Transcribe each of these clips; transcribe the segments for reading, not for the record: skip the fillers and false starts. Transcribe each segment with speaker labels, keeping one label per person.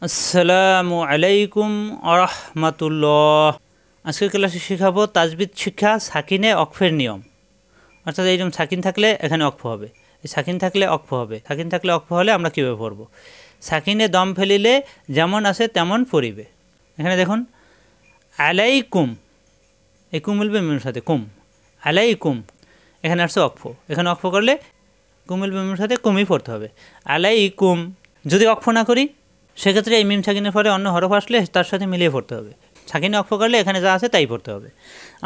Speaker 1: আসসালামু আলাইকুম আরহামাতুল্লাহ। আজকের ক্লাসে শেখাবো তাজবিদ শিক্ষা সাকিনে অক্ফের নিয়ম। অর্থাৎ এইরকম সাকিন থাকলে এখানে অক্ফ হবে, এই সাকিন থাকলে অক্ফ হবে, সাকিন থাকলে অক্ফ হলে আমরা কীভাবে পড়ব। সাকিনে দম ফেলিলে যেমন আছে তেমন পড়িবে। এখানে দেখুন আলাইকুম, এই কুম মিলবে মিমের সাথে কুম, আলাইকুম। এখানে আসছে অক্ফ, এখানে অক্ফ করলে কুম মিলবে মিমের সাথে কুমই পড়তে হবে। আলাইকুম যদি অক্ফ না করি সেক্ষেত্রে এই মিম সাকিনের পরে অন্য হরফ আসলে তার সাথে মিলিয়ে পড়তে হবে। সাকিনে অক্ফ করলে এখানে যা আছে তাই পড়তে হবে।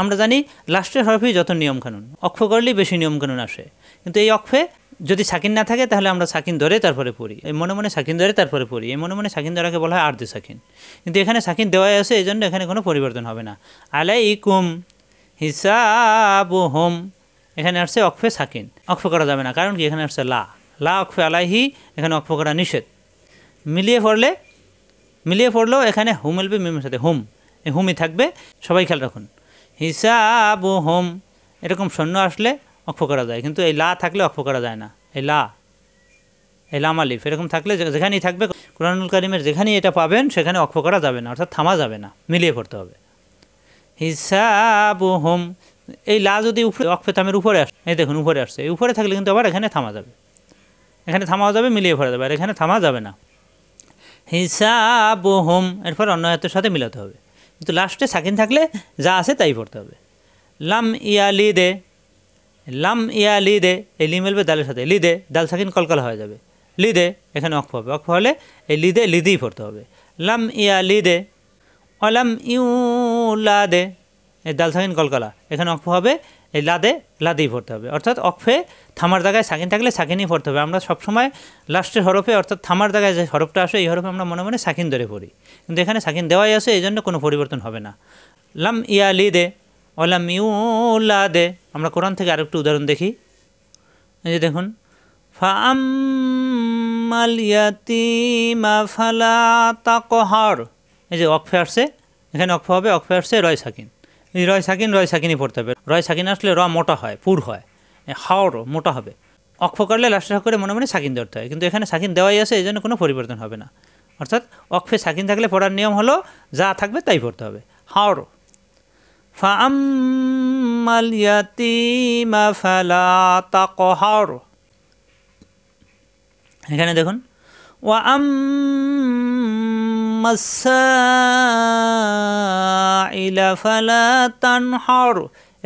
Speaker 1: আমরা জানি লাস্টের হরফেই যত নিয়মকানুন, অক্ফ করলেই বেশি নিয়মকানুন আসে। কিন্তু এই অক্ফে যদি সাকিন না থাকে তাহলে আমরা সাকিন ধরে তারপরে পড়ি, এই মনে মনে সাকিন ধরে তারপরে পড়ি। এই মনে মনে সাকিন ধরাকে বলা হয় আর্দে সাকিন। কিন্তু এখানে সাকিন দেওয়াই আছে, এই জন্য এখানে কোনো পরিবর্তন হবে না। আলাইকুম হিসাবুহুম, এখানে আসছে অক্ফে সাকিন, অক্ফ করা যাবে না, কারণ কি এখানে আসছে লা, লা অক্ফে আলাইহি, এখানে অক্ফ করা নিষেধ। মিলিয়ে পড়লেও এখানে হুম মিলবে মিমের সাথে, হুম, এই হুমই থাকবে। সবাই খেয়াল রাখুন, হিসাবু হুম এরকম শূন্য আসলে অক্ফ করা যায়, কিন্তু এই লা থাকলে অক্ফ করা যায় না। এই লাম আলিফ এরকম থাকলে যেখানেই থাকবে, কুরআনুল কারীমের যেখানেই এটা পাবেন সেখানে অক্ফ করা যাবে না, অর্থাৎ থামা যাবে না, মিলিয়ে পড়তে হবে। হিসাবু হুম, এই লা যদি উপরে অক্ফে থামের উপরে আসে, এই দেখুন উপরে আসছে, এই উপরে থাকলে কিন্তু আবার এখানে থামা যাবে, এখানে থামাও যাবে, মিলিয়ে পড়া যাবে, আর এখানে থামা যাবে না। হিসাবুহুম এরপর অন্য আয়াতের সাথে মিলাতে হবে, কিন্তু লাস্টে সাকিন থাকলে যা আছে তাই পড়তে হবে। লাম ইয়ালিদে, লাম ইয়ালিদে, এই লি মিলবে দালের সাথে, লিদে দাল সাকিন কলকলা হয়ে যাবে, লিদে এখানে অক্ফ হবে, অক্ফ হলে এই লিদে লিদেই পড়তে হবে। লাম ইয়ালিদে অলাম ইউলাদে, এই দাল সাকিন কলকলা, এখানে অক্ফ হবে, এই লাদে লাদেই পড়তে হবে। অর্থাৎ অক্ফে থামার জায়গায় সাকিন থাকলে সাকিনই পড়তে হবে। আমরা সবসময় লাস্টের হরফে অর্থাৎ থামার জায়গায় যে হরফটা আসে এই হরফে আমরা মনে মনে সাকিন ধরে পড়ি, কিন্তু এখানে সাকিন দেওয়াই আছে, এই জন্য কোনো পরিবর্তন হবে না। লাম ইয়ালিদে অলাম ইউলাদে। আমরা কোরআন থেকে আরেকটু উদাহরণ দেখি, এই যে দেখুন ফাআম্মাল ইয়াতীমা ফালা তাকহার, এই যে অক্ফে আসছে, এখানে অক্ফ হবে, অক্ফে আসছে রয় সাকিন, এই রয় সাকিনই পড়তে হবে। রয় সাকিন আসলে র মোটা হয়, পুর হয়, হাওর মোটা হবে। অক্ফ করলে লাস্টের করে মনে মনে সাকিন ধরতে হয়, কিন্তু এখানে সাকিন দেওয়াই আছে, এই জন্য কোনো পরিবর্তন হবে না। অর্থাৎ অক্ফে সাকিন থাকলে পড়ার নিয়ম হলো যা থাকবে তাই পড়তে হবে। হাওর ফাআম্মাল ইয়াতীমা ফালা তাকহার, এখানে দেখুন ওয়া আম্মাস সাইলা ফালা তানহার,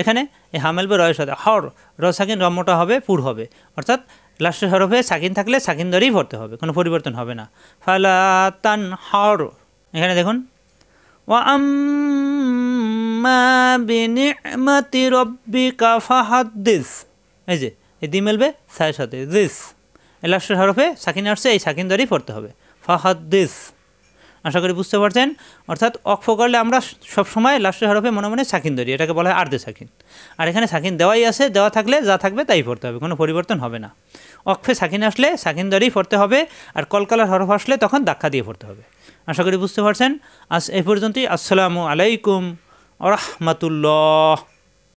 Speaker 1: এখানে এই হামেলবে রয়ের সাথে হর, র সাকিন র মোটা হবে, পুর হবে। অর্থাৎ লাস্টের হরফে সাকিন থাকলে সাকিন ধরেই পড়তে হবে, কোনো পরিবর্তন হবে না। ফালা তানহার, এখানে দেখুন ওয়া আম্মা বিনি'মাতি রাব্বিকা ফাহাদ্দিস, এই যে এই দি মিলবে সায়ের সাথে দিস, এই লাস্টের হরফে সাকিন আসছে, এই সাকিন ধরেই পড়তে হবে, ফাহাদ্দিস। আশা করি বুঝতে পারছেন। অর্থাৎ অক্ফ করলে আমরা সবসময় লাস্টের হরফে মনে মনে সাকিন ধরি, এটাকে বলা হয় আর্দে সাকিন। আর এখানে সাকিন দেওয়াই আছে, দেওয়া থাকলে যা থাকবে তাই পড়তে হবে, কোনো পরিবর্তন হবে না। অক্ফে সাকিন আসলে সাকিন ধরেই পড়তে হবে, আর কলকলার হরফ আসলে তখন ধাক্কা দিয়ে পড়তে হবে। আশা করি বুঝতে পারছেন। আজ এই পর্যন্তই। আসসালামু আলাইকুম ওয়া রাহমাতুল্লাহ।